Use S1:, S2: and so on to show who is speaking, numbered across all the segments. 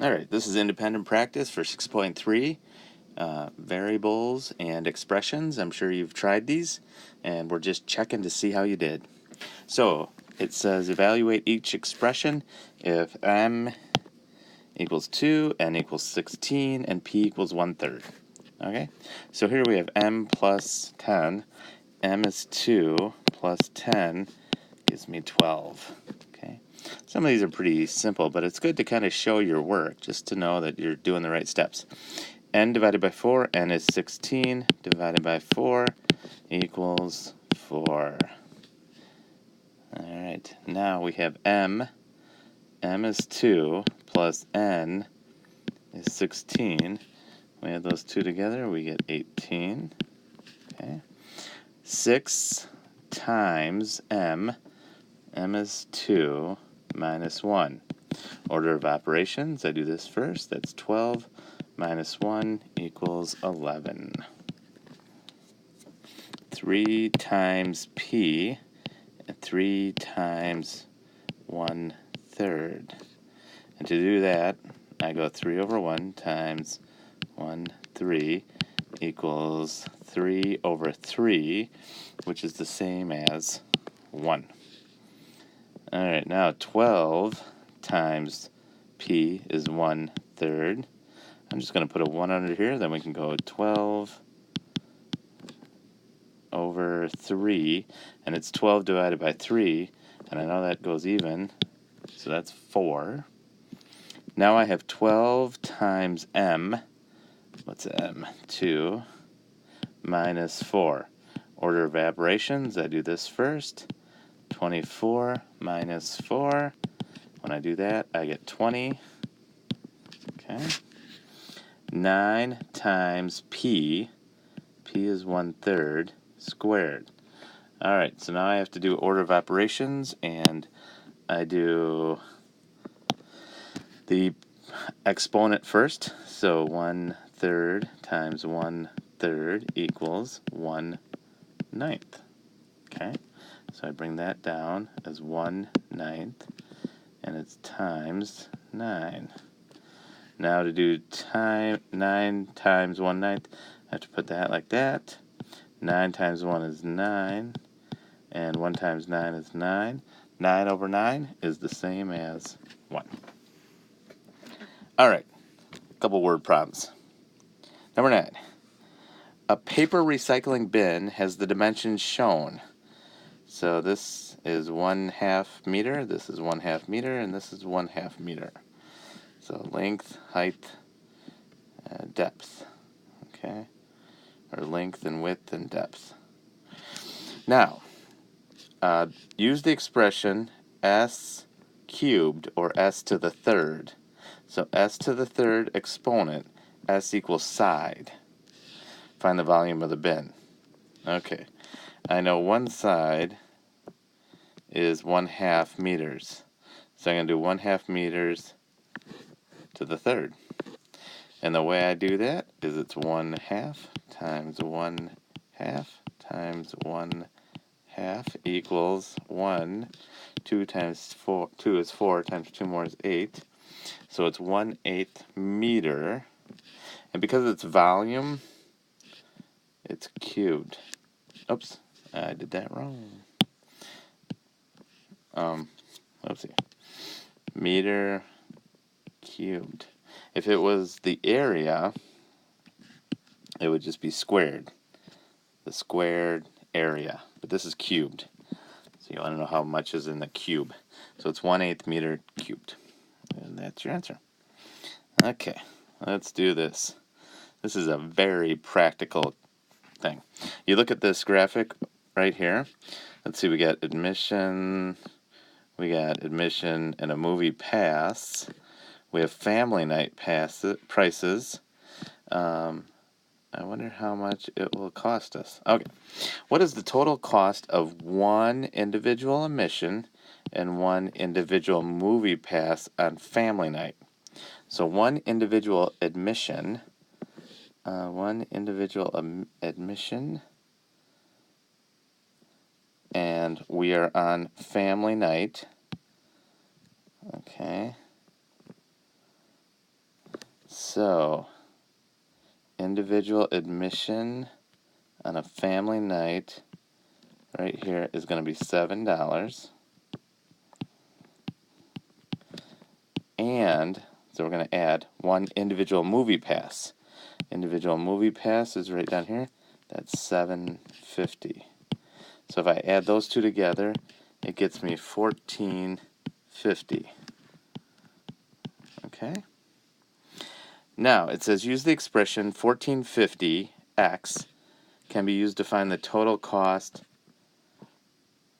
S1: Alright, this is independent practice for 6.3, variables and expressions. I'm sure you've tried these, and we're just checking to see how you did. So, it says evaluate each expression if m equals 2, n equals 16, and p equals 1/3. Okay, so here we have m plus 10. M is 2 plus 10 gives me 12. Okay, some of these are pretty simple, but it's good to kind of show your work just to know that you're doing the right steps. N divided by 4, n is 16 divided by 4 equals 4. Alright, now we have m. M is 2 plus n is 16. We add those two together, we get 18. Okay. 6 times m. M is 2 minus 1. Order of operations, I do this first. That's 12 minus 1 equals 11. 3 times p, and 3 times 1/3. And to do that, I go 3 over 1 times 1/3 equals 3 over 3, which is the same as 1. Alright, now 12 times p is 1/3. I'm just going to put a 1 under here, then we can go 12 over 3, and it's 12 divided by 3, and I know that goes even, so that's 4. Now I have 12 times m. What's m? 2 minus 4. Order of operations, I do this first. 24 minus 4. When I do that, I get 20. Okay. 9 times p. P is 1/3 squared. Alright, so now I have to do order of operations, and I do the exponent first. So 1/3 times 1/3 equals 1/9. Okay, so I bring that down as 1/9, and it's times 9. Now to do 9 times 1/9, I have to put that like that. 9 times 1 is 9, and 1 times 9 is 9. 9 over 9 is the same as 1. Alright, a couple word problems. Number 9. A paper recycling bin has the dimensions shown. So this is 1/2 meter, this is 1/2 meter, and this is 1/2 meter. So length, height, depth. Okay, or length and width and depth. Now, use the expression s cubed, or s to the third. So s to the third exponent, s equals side. Find the volume of the bin. Okay, I know one side is 1/2 meters. So I'm going to do 1/2 meters to the third. And the way I do that is it's 1/2 times 1/2 times 1/2 equals 1. 2 times 4, 2 is 4, times 2 more is 8. So it's 1/8 meter. And because it's volume, it's cubed. Oops, I did that wrong. Oopsie. Meter cubed. If it was the area, it would just be squared. The squared area. But this is cubed. So you want to know how much is in the cube. So it's 1/8 meter cubed. And that's your answer. Okay, let's do this. This is a very practical thing. You look at this graphic right here. Let's see, we got admission and a movie pass. We have family night prices. I wonder how much it will cost us. Okay, what is the total cost of one individual admission and one individual movie pass on family night? So one individual admission, and we are on family night. Okay. So, individual admission on a family night right here is going to be $7. And so we're going to add one individual movie pass. Individual movie pass is right down here. That's $7.50. So if I add those two together, it gets me $14.50. Okay? Now, it says use the expression 1450x can be used to find the total cost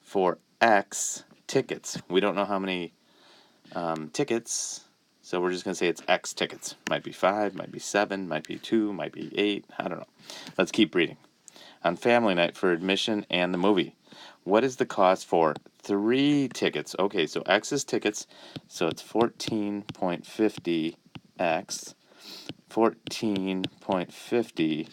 S1: for X tickets. We don't know how many tickets, so we're just going to say it's X tickets. Might be 5, might be 7, might be 2, might be 8, I don't know. Let's keep reading. On family night for admission and the movie, what is the cost for 3 tickets? Okay, so X is tickets, so it's 14.50x. 14.50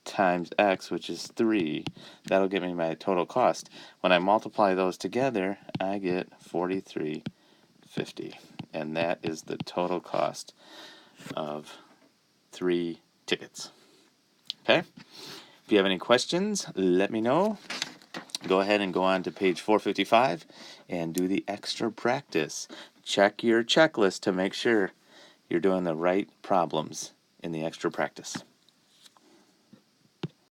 S1: times X, which is 3. That'll give me my total cost. When I multiply those together, I get $43.50. And that is the total cost of 3 tickets. Okay? If you have any questions, let me know. Go ahead and go on to page 455 and do the extra practice. Check your checklist to make sure you're doing the right problems in the extra practice.